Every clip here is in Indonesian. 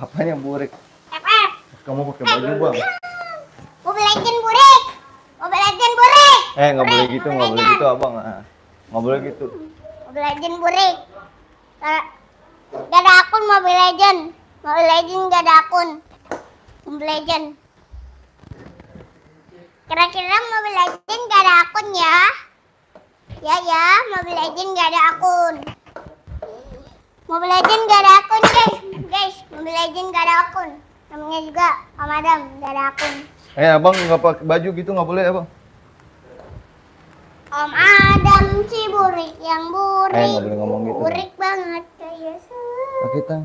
Apanya burik? FF. Kamu pakai baju bang? Mobile Legend burik. Mobile Legend burik. Nggak boleh gitu, nggak boleh gitu abang. Nggak boleh gitu. Mobile Legend burik. Gak ada akun Mobile Legend. Mobile Legend gak ada akun. Mobile Legend. Kira-kira Mobile Legend gak ada akun ya? Ya, Mobile Legend gak ada akun. Mobile Legend gak ada akun guys. Mobile Legend gak ada akun. Namanya juga Om Adam gak ada akun. Abang nggak pakai baju gitu nggak boleh abang. Om Adam si burik yang burik. Nggak boleh ngomong gitu. Burik banget kayak Pakai tang.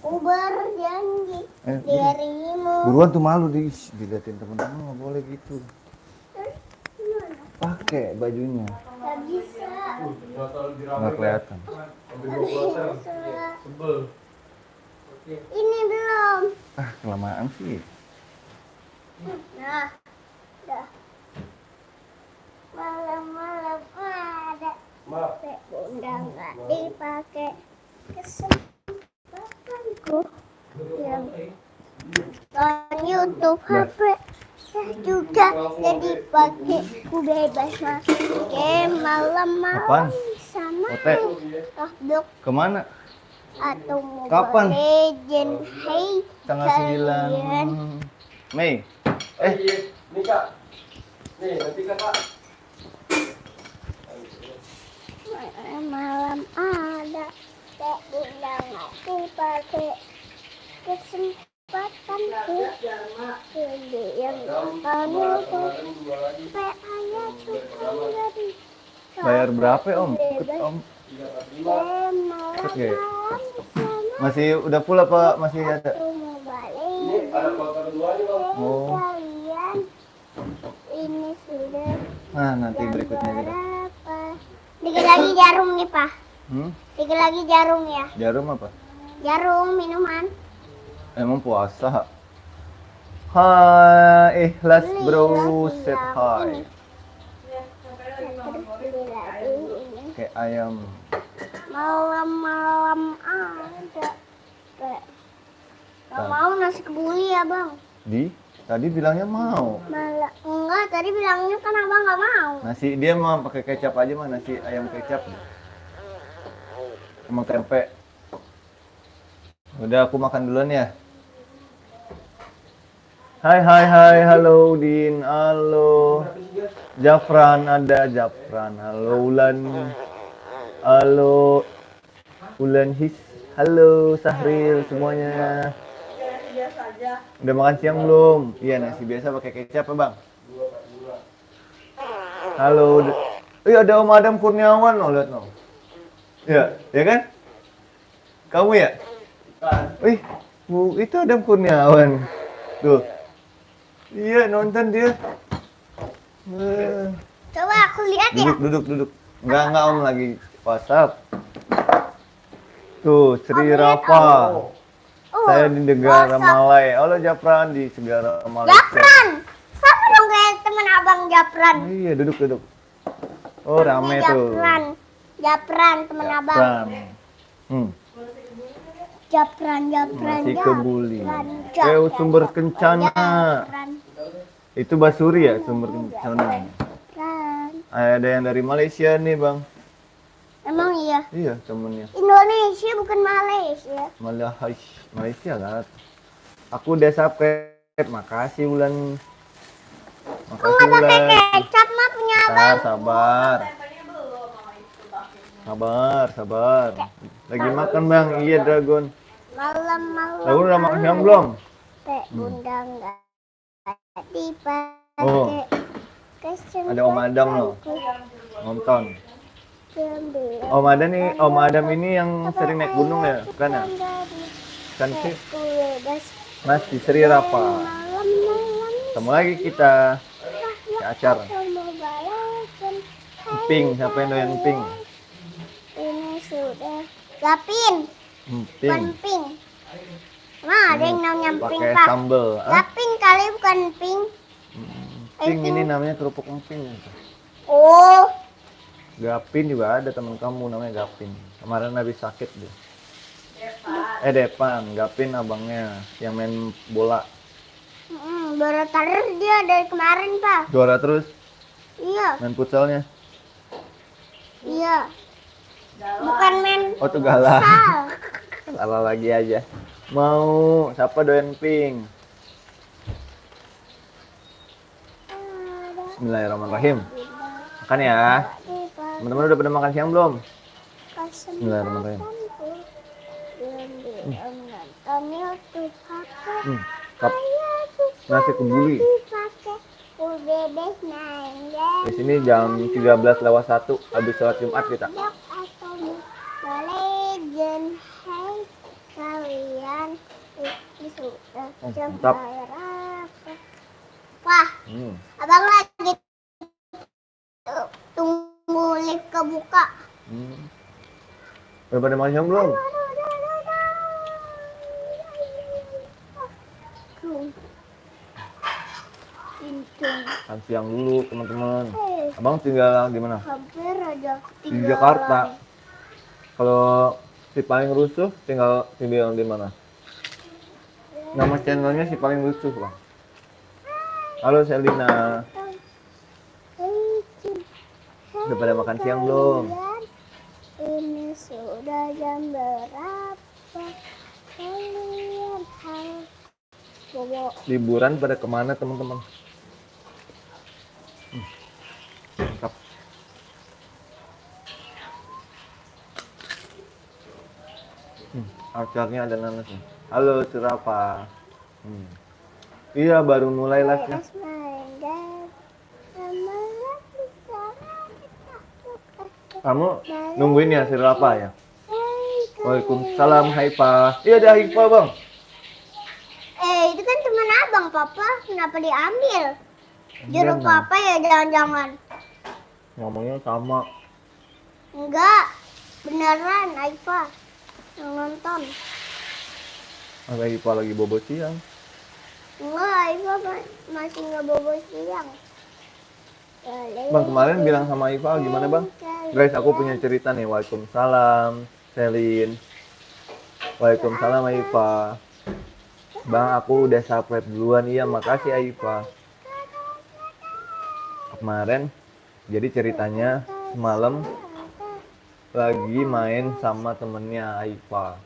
Aku berjanji dirimu. Buruan tuh malu diliatin teman-teman, nggak boleh gitu. Pakai bajunya. Gak bisa. Nggak kelihatan. Ini belum. Kelamaan sih. Nah, dah. Malam-malam ada. Bunda nggak dipakai kesempatanku yang on YouTube HP saya juga jadi pakai ku bebas masuk game malam-malam sama Roblox Kemana? atau Mobile Kapan? Legend. Hey Tanggal kalian. 9 Mei. Nih kak, nih nanti kakak. Malam ada teh bunda nggak dipakai kesempatanku jadi yang kamu tuh ayah suka jadi Bayar berapa om? Ikut om. malam-malam sama Masih udah full apa masih ada? aku mau balik Ada kloter dua nih bang. Oh. kalian ini sudah Nah nanti jam berikutnya kita. berapa? Dikit lagi jarum nih pak. Dikit lagi jarum ya. Jarum apa? Jarum minuman. Emang puasa? Hai ikhlas Beli bro, lagi set yang hai. ini. Terus beli lagi ini. Kayak ayam. Malam-malam ada. Gak mau nasi kebuli ya bang. Tadi bilangnya mau. Malah enggak, tadi bilangnya kan abang gak mau. Nasi dia mau pakai kecap aja mah, nasi ayam kecap. Sama tempe. Udah aku makan duluan ya. Hai, halo Din, halo Jafran, ada Jafran, halo Ulan, halo Ulan His, halo Sahril semuanya. Udah makan siang belum? Iya nasi biasa pakai kecap ya bang. Halo, ada Om Adam Kurniawan loh, lihat loh. Ya kan? Kamu ya? Itu Adam Kurniawan. Tuh. Iya, nonton dia. Coba aku lihat ya. Duduk. Enggak Om lagi WhatsApp. Tuh, Sri Rafa. Saya di negara Malai. Halo Japran di negara Malaysia. Japran. Sama dong kayak teman abang Japran. Iya, duduk. Oh, rame tuh. Japran teman abang. Japran. Masih kebuli. Sumber kencana. Itu Basuri ya sumber kencana. Ada yang dari Malaysia nih bang. Emang iya? Iya temennya. Indonesia bukan Malaysia. Malaysia lah. Aku udah subscribe. Makasih Ulan. Nggak pakai kecap mah punya abang. Sabar. Lagi makan bang. Iya Dragon. Malam-malam. Dragon udah makan siang belum? Teh bunda nggak dipakai. Ada Om Adam loh. Nonton. Om Adam ini yang sering naik gunung ya, bukan ya? Kan sih. Masih Sri Rafa. Ketemu lagi kita di acara. Pink, siapa yang doyan pink? Ini sudah Gapin. Pink. Nah, ada yang namanya pink Pakai pak. sambal. Gapin kali bukan pink. Pink ini namanya kerupuk emping. Oh. Gapin juga ada teman kamu namanya Gapin. Kemarin habis sakit dia. Depan, Gapin abangnya yang main bola. Baru terus dia dari kemarin, Pak. Juara terus Iya, main futsalnya. iya. Bukan main Oh tuh galah. futsal. Salah lagi aja. Mau siapa doyan pink? Bismillahirrahmanirrahim. Makan ya. Teman-teman udah pada makan siang belum? Bismillahirrahmanirrahim. Kap nasi kebuli. Di sini jam 13:01 habis sholat Jumat kita. Legend, hai kalian itu sudah jam mantap. berapa? Wah, Hmm. abang lagi tunggu lift kebuka. Udah pada makan siang belum? Makan siang dulu teman-teman. Abang tinggal di mana? Hampir aja Di Jakarta. Kalau si paling rusuh tinggal di mana? Nama channelnya si paling rusuh bang. Halo Selina. Udah pada makan siang belum? Ini sudah jam berapa? Kalian harus bawa Liburan pada kemana teman-teman? Mantap. Acaranya ada nanasnya. Halo Sirafa. Iya baru mulai live-nya. Kamu nungguin ya Sirafa ya? Waalaikumsalam Haifa. Iya ada Haifa bang. itu kan teman abang, Papa. Kenapa diambil? Jeruk Iya, Papa ya jangan-jangan. Ngomongnya sama. Enggak, beneran Aifa yang nonton. Haifa lagi bobo siang. Enggak, Aifa masih nggak bobo siang. Bang kemarin bilang sama Haifa gimana bang? Guys aku punya cerita nih. Waalaikumsalam Selin. Waalaikumsalam Haifa. Bang aku udah subscribe duluan. Iya makasih Haifa. Kemarin jadi ceritanya semalam lagi main sama temennya Haifa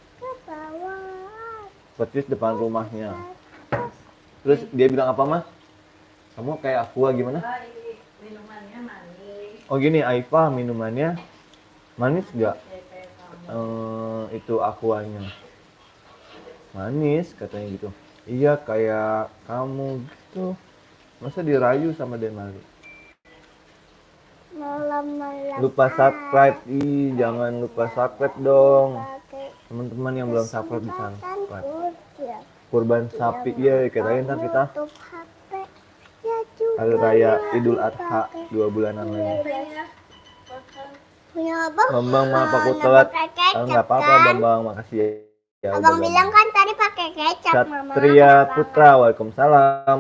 persis depan rumahnya. Terus dia bilang apa mah? Kamu kayak aqua gimana? Minumannya manis. Oh gini Haifa minumannya manis gak? Itu aquanya manis katanya gitu. Iya kayak kamu gitu. Masa dirayu sama Denali? Malam-malam Lupa subscribe. Ih jangan lupa subscribe dong. Teman-teman yang belum subscribe bisa subscribe. Kurban sapi ya kirain ntar kita hari raya Idul Adha 2 bulanan lagi. punya abang. Bambang maaf aku nggak telat. pakai kecap, Nggak apa-apa kan? Bambang makasih ya. Ya, Abang udah, bilang Bambang. kan tadi pakai kecap, Mama. Satria Putra, waalaikumsalam.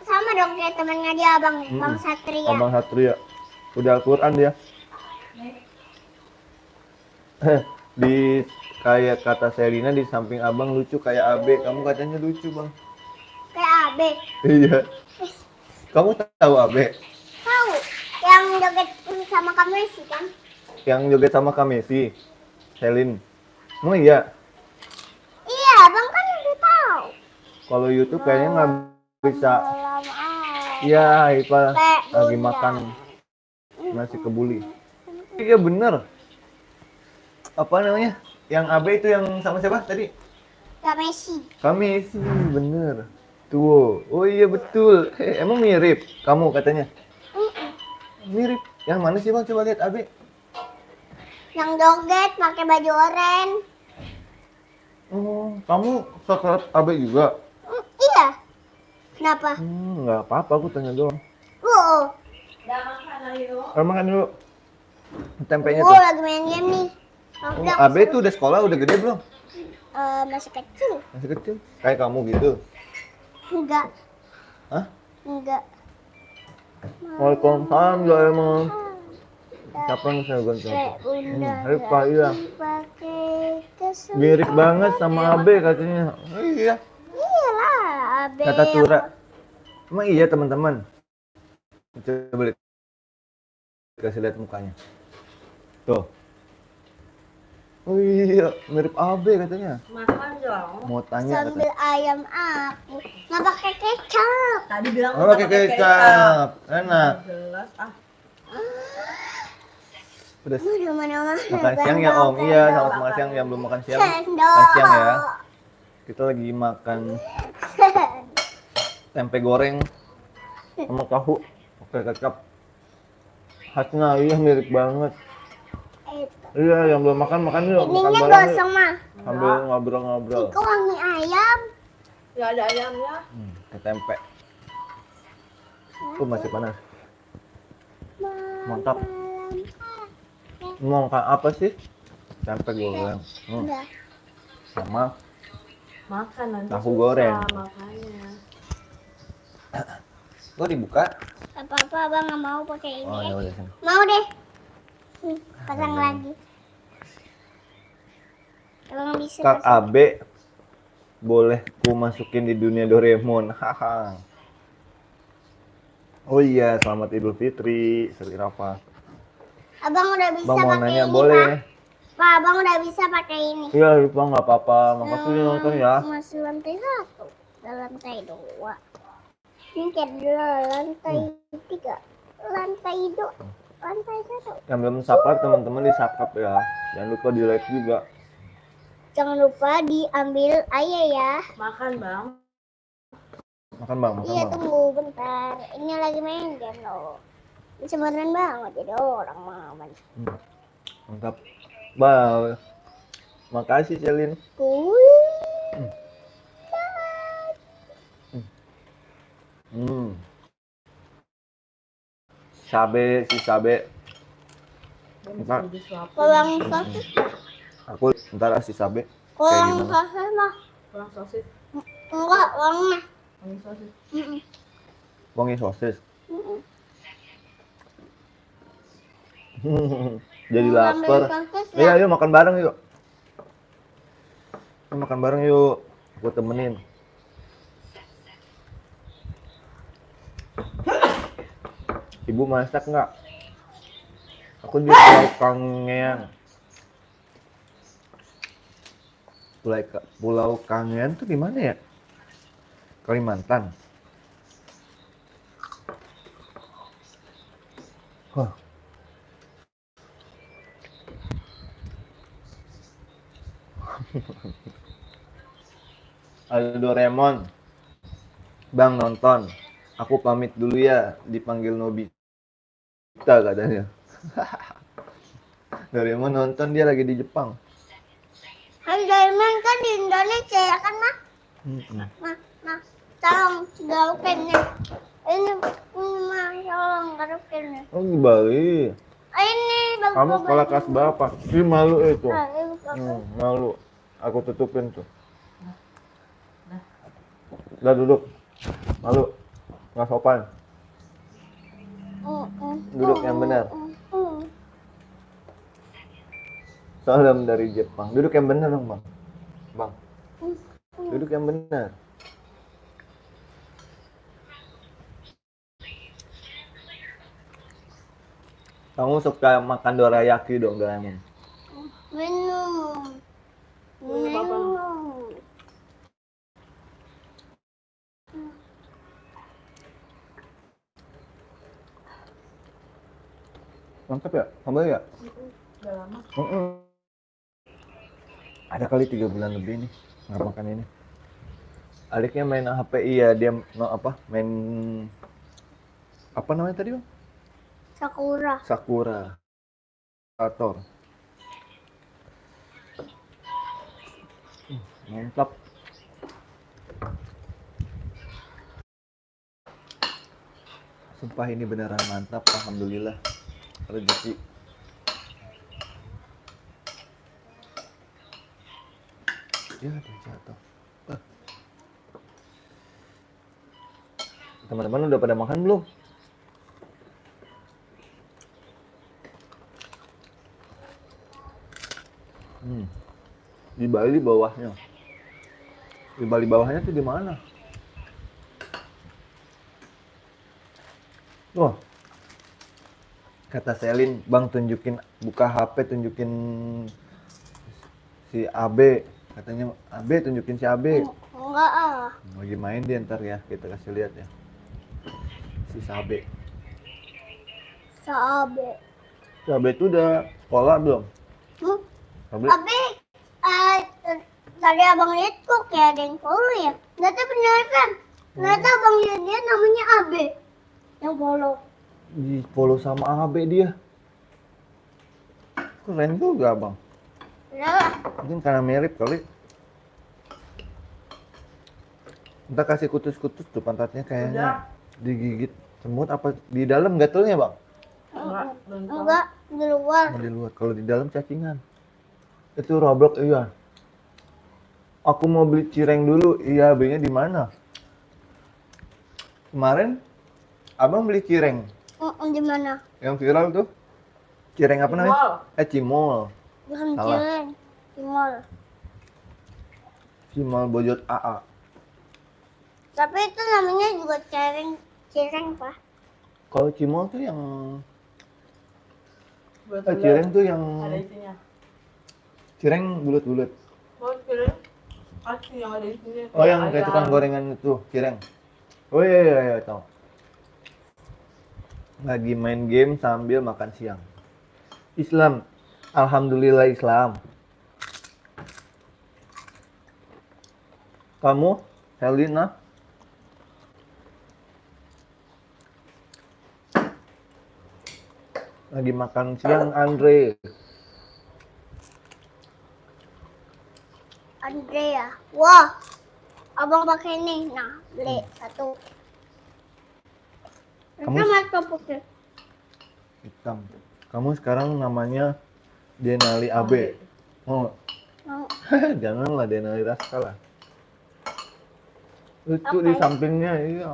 Sama dong kayak temannya dia Abang, Bang Satria. Abang Satria. Udah Al-Quran dia. Di kayak kata Selina di samping abang lucu kayak Abe. Kamu katanya lucu bang. Kayak Abe. Iya. Kamu tahu Abe? Tahu yang joget sama kamu sih kan? Yang joget sama Kamesi. Selin. Oh iya. Iya, Abang kan udah tahu. Kalau YouTube kayaknya nggak bisa. Malam Iya, Haifa Kayak lagi Bunda. makan nasi kebuli. Iya bener. Apa namanya? Yang Abe itu yang sama siapa tadi? Kak Messi. Kamesi, bener. Tuh. Oh iya betul. Emang mirip kamu katanya? Mirip. Yang mana sih bang? Coba lihat Abe. Yang joget pakai baju oranye. Oh, kamu subscribe Abe juga? Iya. Kenapa? Nggak apa-apa, aku tanya doang. Udah makan ayo. Kalau makan dulu. Tempenya Oh, tuh. lagi main game nih. Oh, Abe tuh udah sekolah, udah gede belum? Masih kecil. Masih kecil. Kayak kamu gitu. Enggak. Hah? Enggak. Waalaikumsalam ya emang. Siapa yang saya ganti? Bunda Rifa, iya. pakai kesempatan. Mirip banget sama Abe katanya. Oh, iya. Iyalah, Abe. Kata Tura. Emang iya teman-teman. Coba lihat. Kasih lihat mukanya. Tuh. Oh iya, mirip Abe katanya. Makan dong. Mau tanya Sambil katanya. ayam aku nggak pakai kecap. Tadi bilang Oh, udah pakai kecap. Enak. Jelas ah. Udah Udah mana-mana. makan siang ya Om. Iya, selamat makan siang yang belum makan siang. Sendok. Makan siang ya. Kita lagi makan tempe goreng sama tahu pakai kecap. Khasnya iya mirip banget. Iya, yang belum makan makan yuk. Makan Ininya bareng yuk. gosong mah. Sambil ngobrol-ngobrol. Itu wangi ayam. Gak ada ayamnya. Ke tempe. Masih panas. Mantap. Mau makan apa sih? Tempe goreng. Udah. Sama Makan nanti tahu susah goreng. Makanya. Kok dibuka? Apa-apa abang nggak mau pakai ini. Oh ya udah sini. Mau deh. Pasang lagi. Abang bisa Kak pasang. AB boleh ku masukin di dunia Doraemon. Haha. Oh iya, selamat Idul Fitri, Sri Rafa. Abang udah bisa Bang mau pakai nanya ini, boleh? Pak, abang udah bisa pakai ini. Iya, Bang nggak apa-apa. Makasih udah nonton ya. Masih lantai 1, dan lantai 2. Ini kedua lantai 3, lantai 2, lantai 1. Yang belum subscribe teman-teman di subscribe ya. Jangan lupa di like juga. Jangan lupa diambil air ya. Makan bang. Makan Bang, makan Iya Bang. tunggu bentar. Ini lagi main game loh. Ini sebenarnya banget jadi orang mama. Mantap. Bang. Makasih Celin. Sabe, si Sabe. Ntar, Kolang sosis. aku ntar si Sabe. Kolang gimana? sosis mah. Kurang sosis. Enggak, kolang mah. Wangi sosis. Wangi sosis. Jadi lapar. Iya, ayo makan bareng yuk. Ayo makan bareng yuk. Aku temenin. Ibu masak nggak? Aku di Pulau Kangean. Pulau Kangean tuh di mana ya? Kalimantan. Wah. Halo Doraemon. Bang nonton. Aku pamit dulu ya, dipanggil Nobita katanya. Doraemon nonton, dia lagi di Jepang. Doraemon kan di Indonesia ya kan mah? Nah, tolong garukinnya. Ini mah tolong garukinnya. Oh Bali. Ini bagus. Kamu sekolah kelas berapa? Ih malu itu. Nah, ini bagus. Malu. Aku tutupin tuh. Udah duduk. Malu. Nggak sopan. Duduk yang benar. Salam dari Jepang. Duduk yang benar dong, Bang. Bang. Duduk yang benar. Kamu suka makan dorayaki dong, Doraemon? Minum. Minum. Mantap ya? Sambal ya? Udah lama. Ada kali 3 bulan lebih nih nggak makan ini. Adiknya main HP, iya dia main apa namanya tadi Bang? Sakura. Ator. Mantap. Sumpah ini beneran mantap, alhamdulillah. Rezeki. Ya dia jatuh. Teman-teman udah pada makan belum? Di Bali bawahnya. Di Bali bawahnya tuh di mana? Wah, kata Selin, Bang tunjukin buka HP, tunjukin si AB. Katanya AB tunjukin si AB. Enggak ah. Lagi main dia ntar ya, kita kasih lihat ya. Si Sabe. Sabe. Si AB itu udah sekolah belum? Sabe? Abi, tadi abang lihat kok kayak ada yang follow ya? Ternyata beneran. Ternyata abang lihat dia namanya Abe yang follow. Di follow sama AB dia. Keren juga bang. Ya, Mungkin karena mirip kali. Kita kasih kutus-kutus tuh pantatnya kayaknya digigit semut apa di dalam gatalnya bang? enggak di luar. Nah, di luar. Kalau di dalam cacingan. Itu Roblox iya. Aku mau beli cireng dulu. Iya, B-nya di mana? Kemarin abang beli cireng. Di mana? Yang viral tuh. Cireng apa namanya? Cimol. Cimol. Bukan Salah. cireng, di mall. Cimol Bojot AA. Tapi itu namanya juga cireng, cireng pak. Kalau cimol tuh yang Bulat-bulat. cireng tuh yang Ada isinya. cireng bulat-bulat. Oh, cireng. Asli yang ada isinya. Oh, yang kayak tukang gorengan itu, cireng. Oh iya, tahu. Lagi main game sambil makan siang. Islam. Alhamdulillah Islam. Kamu, Helena? Lagi makan siang, Andre. Andrea. Wah, abang pakai ini. Nah, beli satu. Kamu- Itu mata putih. Hitam. Kamu sekarang namanya Denali AB. Oh, Mau. janganlah Denali Raskala. Itu Oke. di sampingnya, iya.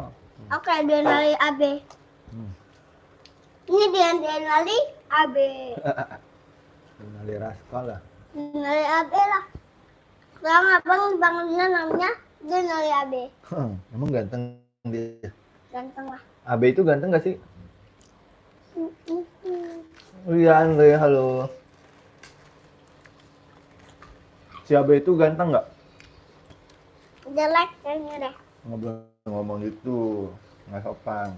Oke, Denali AB. Ini dia Denali AB. Denali Raskala. Denali AB lah. Sekarang abang bangunnya namanya Denali AB. Emang ganteng dia. Ganteng lah. AB itu ganteng gak sih? Oh iya Andre, halo. Si AB itu ganteng nggak? Jelek kayaknya deh. Ngomong gitu, nggak sopan.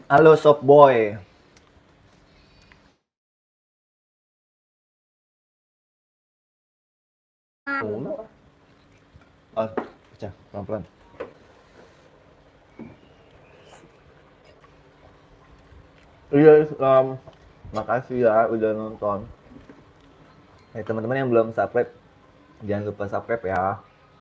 Halo Soft Boy. Oh, pecah, pelan-pelan. Iya, makasih ya udah nonton. Teman-teman yang belum subscribe, jangan lupa subscribe ya.